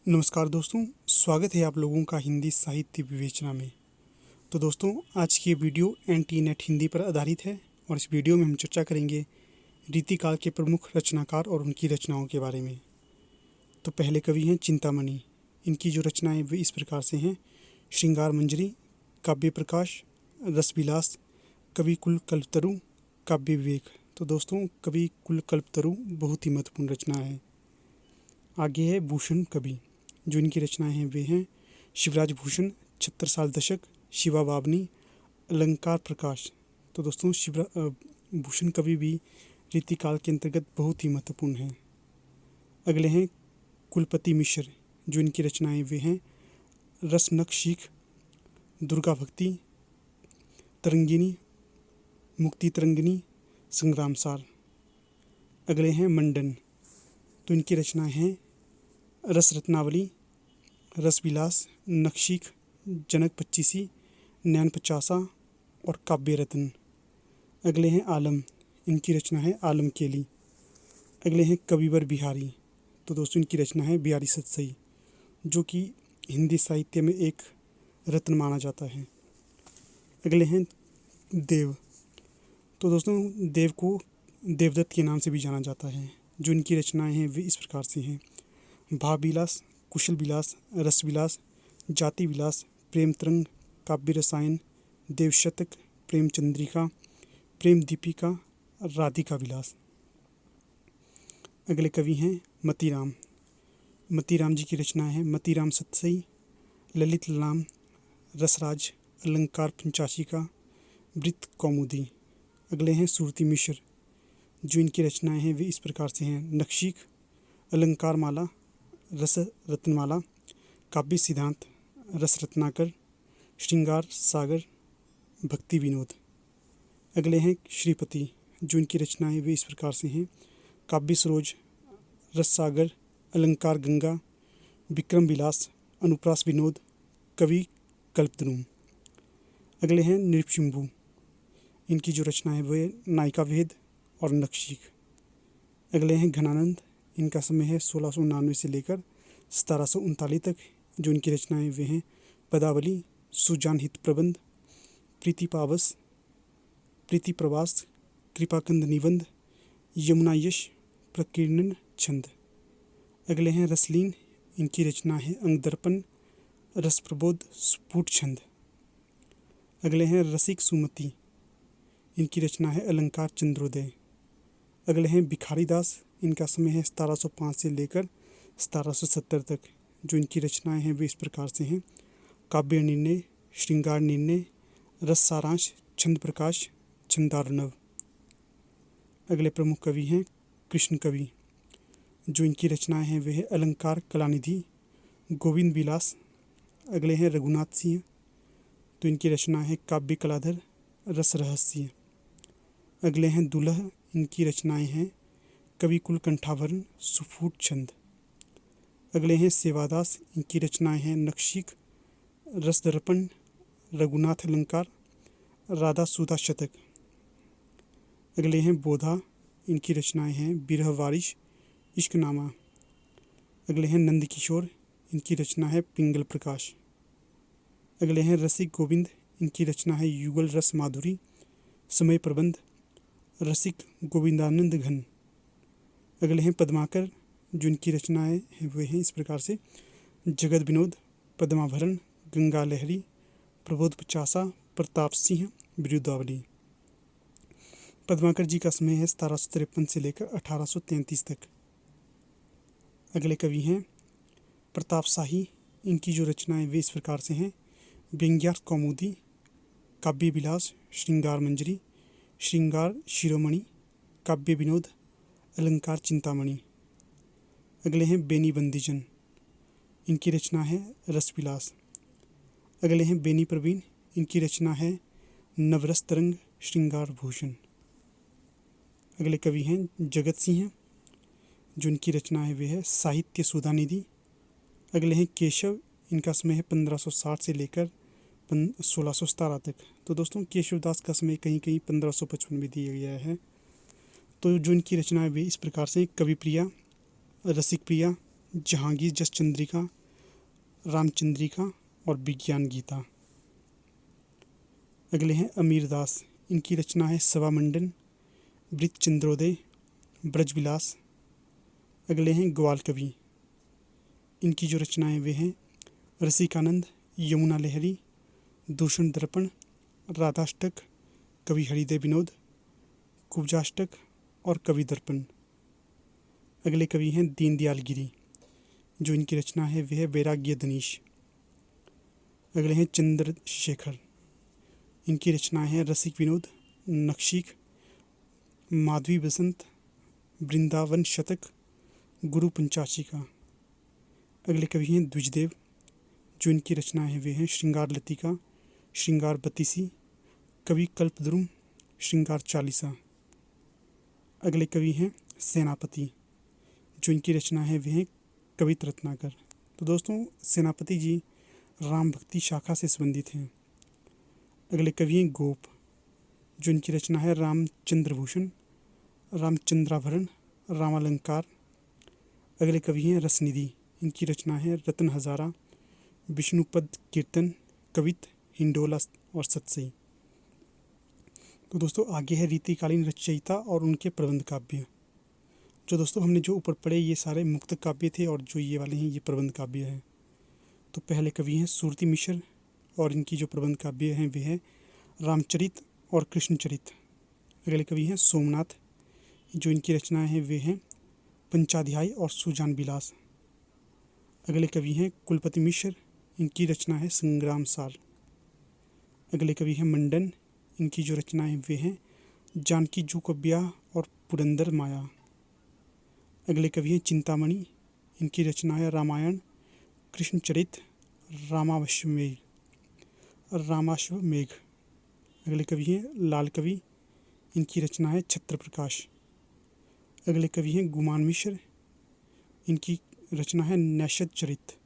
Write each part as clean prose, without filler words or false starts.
नमस्कार दोस्तों, स्वागत है आप लोगों का हिंदी साहित्य विवेचना में। तो दोस्तों, आज की ये वीडियो एनटी नेट हिंदी पर आधारित है और इस वीडियो में हम चर्चा करेंगे रीतिकाल के प्रमुख रचनाकार और उनकी रचनाओं के बारे में। तो पहले कवि हैं चिंतामणि। इनकी जो रचनाएं वे इस प्रकार से हैं: श्रृंगार मंजरी, काव्य प्रकाश, रसविलास, कवि कुल कल्पतरु, काव्य विवेक। तो दोस्तों, कवि कुल कल्पतरु बहुत ही महत्वपूर्ण रचना है। आगे है भूषण कवि। जो इनकी रचनाएं हैं वे हैं शिवराज भूषण, छत्रसाल दशक, शिवा बावनी, अलंकार प्रकाश। तो दोस्तों, भूषण कवि भी रीतिकाल के अंतर्गत बहुत ही महत्वपूर्ण हैं। अगले हैं कुलपति मिश्र। जो इनकी रचनाएं वे हैं रसनक शीख, दुर्गा भक्ति, तरंगिनी, मुक्ति तरंगिनी, संग्राम सार। अगले हैं मंडन। तो इनकी रचनाएं हैं रस रत्नावली, रसविलास, नखशिख, जनक पच्चीसी, नैन पचासा और काव्य रत्न। अगले हैं आलम। इनकी रचना है आलम केली। अगले हैं कविवर बिहारी। तो दोस्तों, इनकी रचना है बिहारी सतसई, जो कि हिंदी साहित्य में एक रत्न माना जाता है। अगले हैं देव। तो दोस्तों, देव को देवदत्त के नाम से भी जाना जाता है। जो इनकी रचनाएं हैं वे इस प्रकार से हैं: भावविलास, कुशल विलास, रसविलास, जाति विलास, प्रेम तरंग, काव्य रसायन, देवशतक, प्रेम चंद्रिका, प्रेम दीपिका, राधिका विलास। अगले कवि हैं मतीराम। मतीराम जी की रचनाएं हैं मतीराम सतसई, ललित ललाम, रसराज, अलंकार पंचाशिका, वृत्त कौमुदी। अगले हैं सुरती मिश्र। जो इनकी रचनाएं हैं वे इस प्रकार से हैं: नखशिख, अलंकार माला, रस रत्नमाला, काव्य सिद्धांत, रस रत्नाकर, श्रृंगार सागर, भक्ति विनोद। अगले हैं श्रीपति। जो इनकी रचनाएं वे इस प्रकार से हैं: काव्य सरोज, रस सागर, अलंकार गंगा, विक्रम विलास, अनुप्रास विनोद, कवि कल्पद्रुम। अगले हैं नृपशंभु। इनकी जो रचनाएं वे नायिका भेद और नखशिख। अगले हैं घनानंद। इनका समय है 1699 से लेकर 1739 तक। जो इनकी रचनाएं वे हैं पदावली, सुजान हित प्रबंध, प्रीति पावस, प्रीति प्रवास, कृपाकंद निबंध, यमुना यश, प्रकीर्णन छंद। अगले हैं रसलीन। इनकी रचना है अंगदर्पण, रस प्रबोध, स्फुट छंद। अगले हैं रसिक सुमति। इनकी रचना है अलंकार चंद्रोदय। अगले हैं भिखारी दास। इनका समय है 1705 से लेकर 1770 तक। जो इनकी रचनाएं हैं वे इस प्रकार से हैं: काव्य निर्णय, श्रृंगार निर्णय, रस सारांश, छंद प्रकाश, छंदार्णव। अगले प्रमुख कवि हैं कृष्ण कवि। जो इनकी रचनाएं हैं वे है अलंकार कलानिधि, गोविंद विलास। अगले हैं रघुनाथ सिंह। तो इनकी रचना है काव्य कलाधर, रस रहस्य। अगले हैं दुलह। इनकी रचनाएं हैं कवि कुल कंठाभरण, सुफूट छंद। अगले हैं सेवादास। इनकी रचनाएं हैं नखशिख, रस दर्पण, रघुनाथ अलंकार, राधा सुधा शतक। अगले हैं बोधा। इनकी रचनाएं हैं बिरह वारिश, इश्कनामा। अगले हैं नंदकिशोर। इनकी रचना है पिंगल प्रकाश। अगले हैं रसिक गोविंद। इनकी रचना है युगल रस माधुरी, समय प्रबंध, रसिक गोविंदानंद घन। अगले हैं पद्माकर। जो इनकी रचनाएं हैं वे हैं इस प्रकार से: जगत विनोद, पद्माभरण, गंगा लहरी, प्रबोध पचासा, प्रताप सिंह, विरुद्धावली। पद्माकर जी का समय है 1753 से लेकर 1833 तक। अगले कवि हैं प्रताप शाही। इनकी जो रचनाएं वे इस प्रकार से हैं: व्यंग्यार्थ कौमुदी, काव्य विलास, श्रृंगार मंजरी, श्रृंगार शिरोमणि, काव्य विनोद, अलंकार चिंतामणि। अगले हैं बेनी बंदीजन। इनकी रचना है रसविलास। अगले हैं बेनी प्रवीण। इनकी रचना है नवरस तरंग, श्रृंगार भूषण। अगले कवि हैं जगत सिंह। जो इनकी रचना है वे है साहित्य सुधा निधि। अगले हैं केशव। इनका समय है 1560 से लेकर 1617 तक। तो दोस्तों, केशवदास का समय कहीं कहीं 1555 में दिया गया है। तो जो इनकी रचनाएं वे इस प्रकार से: कवि प्रिया, रसिक प्रिया, जहांगीर जस चंद्रिका, रामचंद्रिका और विज्ञान गीता। अगले हैं अमीर दास, इनकी रचना है सभामंडन, वृत्तचंद्रोदय, ब्रजविलास। अगले हैं ग्वाल कवि, इनकी जो रचनाएं वे हैं रसिकानंद, यमुना लहरी, दूषण दर्पण, राधाष्टक, कवि हरिदेव विनोद, कुब्जाष्टक और कवि दर्पण। अगले कवि हैं दीनदयाल गिरी, जो इनकी रचना है वह है वैराग्य धनीश। अगले हैं चंद्रशेखर, इनकी रचनाएं हैं रसिक विनोद, नक्शीक, माधवी बसंत, वृंदावन शतक, गुरु पंचाशिका। अगले कवि हैं द्विजदेव, जो इनकी रचनाएं हैं वे हैं श्रृंगार लतिका, श्रृंगार बतीसी, कवि कल्पद्रुम, श्रृंगार चालीसा। अगले कवि हैं सेनापति, जो इनकी रचना है वे हैं कवित रत्नाकर। तो दोस्तों सेनापति जी राम भक्ति शाखा से संबंधित हैं। अगले कवि हैं गोप, जो इनकी रचना है रामचंद्रभूषण, रामचंद्राभरण, रामालंकार। अगले कवि हैं रसनिधि, इनकी रचना है रत्न हजारा, विष्णुपद कीर्तन, कवित, हिंडोला और सतसई। तो दोस्तों आगे है रीतिकालीन रचयिता और उनके प्रबंध काव्य। जो दोस्तों हमने जो ऊपर पढ़े ये सारे मुक्त काव्य थे और जो ये वाले हैं ये प्रबंध काव्य हैं। तो पहले कवि हैं सुरती मिश्र और इनकी जो प्रबंध काव्य हैं वे हैं रामचरित और कृष्णचरित। अगले कवि हैं सोमनाथ, जो इनकी रचनाएं हैं वे हैं पंचाध्याय और सुजान विलास। अगले कवि हैं कुलपति मिश्र, इनकी रचना है संग्राम साल। अगले कवि हैं मंडन, इनकी जो रचनाएं वे हैं जानकी जू का ब्याह और पुरंदर माया। अगले कवि हैं चिंतामणि, इनकी रचना है रामायण, कृष्णचरित, रामाश्वमेघ। अगले कवि हैं लाल कवि, इनकी रचना है छत्र प्रकाश। अगले कवि हैं गुमान मिश्र, इनकी रचना है नैषद चरित।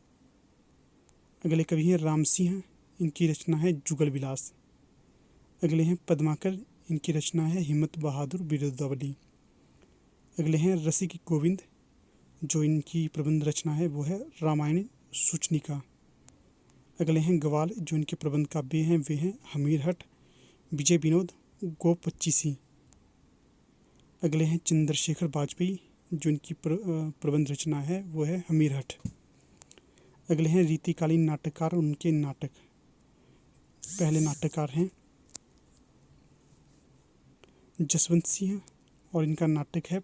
अगले कवि हैं राम सिंह, इनकी रचना है जुगल विलास। अगले हैं पद्माकर, इनकी रचना है हिम्मत बहादुर बिरुदावली। अगले हैं रसिक गोविंद, जो इनकी प्रबंध रचना है वो है रामायण सूचनिका। अगले हैं ग्वाल, जो इनके प्रबंध काव्य हैं वे हैं हमीरहट, विजय विनोद, गोप पच्चीसी। अगले हैं चंद्रशेखर वाजपेयी, जो इनकी प्रबंध रचना है वो है हमीरहट। अगले हैं रीतिकालीन नाटककार और उनके नाटक। पहले नाटककार हैं जसवंत सिंह और इनका नाटक है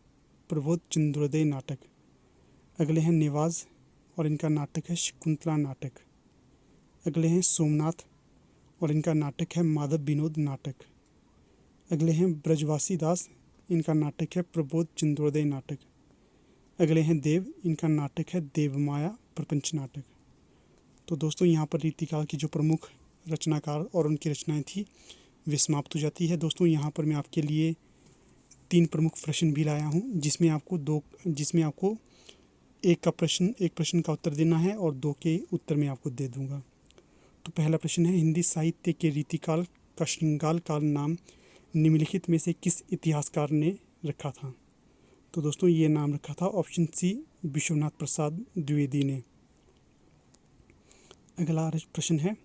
प्रबोध चंद्रोदय नाटक। अगले हैं नेवाज और इनका नाटक है शकुंतला नाटक। अगले हैं सोमनाथ और इनका नाटक है माधव विनोद नाटक। अगले हैं ब्रजवासी दास, इनका नाटक है प्रबोध चंद्रोदय नाटक। अगले हैं देव, इनका नाटक है देवमाया प्रपंच नाटक। तो दोस्तों यहाँ पर रीतिकाल की जो प्रमुख रचनाकार और उनकी रचनाएं थी वे समाप्त हो जाती है। दोस्तों यहाँ पर मैं आपके लिए 3 प्रमुख प्रश्न भी लाया हूँ, जिसमें आपको एक प्रश्न का उत्तर देना है और 2 के उत्तर मैं आपको दे दूँगा। तो पहला प्रश्न है हिंदी साहित्य के रीतिकाल का श्रृंगार काल नाम निम्नलिखित में से किस इतिहासकार ने रखा था? तो दोस्तों ये नाम रखा था ऑप्शन सी विश्वनाथ प्रसाद द्विवेदी ने। अगला प्रश्न है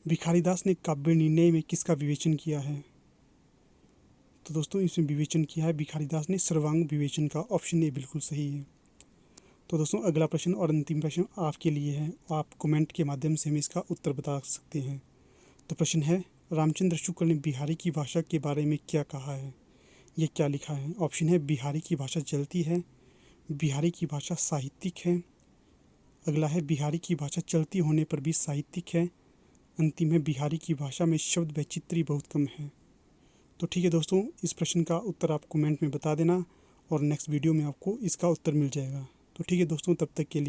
भिखारीदास ने काव्य निर्णय में किसका विवेचन किया है? तो दोस्तों इसमें विवेचन किया है भिखारीदास ने सर्वांग विवेचन का। ऑप्शन ए बिल्कुल सही है। तो दोस्तों अगला प्रश्न और अंतिम प्रश्न आपके लिए है, आप कमेंट के माध्यम से हमें इसका उत्तर बता सकते हैं। तो प्रश्न है रामचंद्र शुक्ल ने बिहारी की भाषा के बारे में क्या कहा है, ये क्या लिखा है? ऑप्शन है बिहारी की भाषा चलती है, बिहारी की भाषा साहित्यिक है। अगला है बिहारी की भाषा चलती होने पर भी साहित्यिक है। अंतिम है बिहारी की भाषा में शब्द वैचित्र्य बहुत कम है। तो ठीक है दोस्तों, इस प्रश्न का उत्तर आप कमेंट में बता देना और नेक्स्ट वीडियो में आपको इसका उत्तर मिल जाएगा। तो ठीक है दोस्तों, तब तक के लिए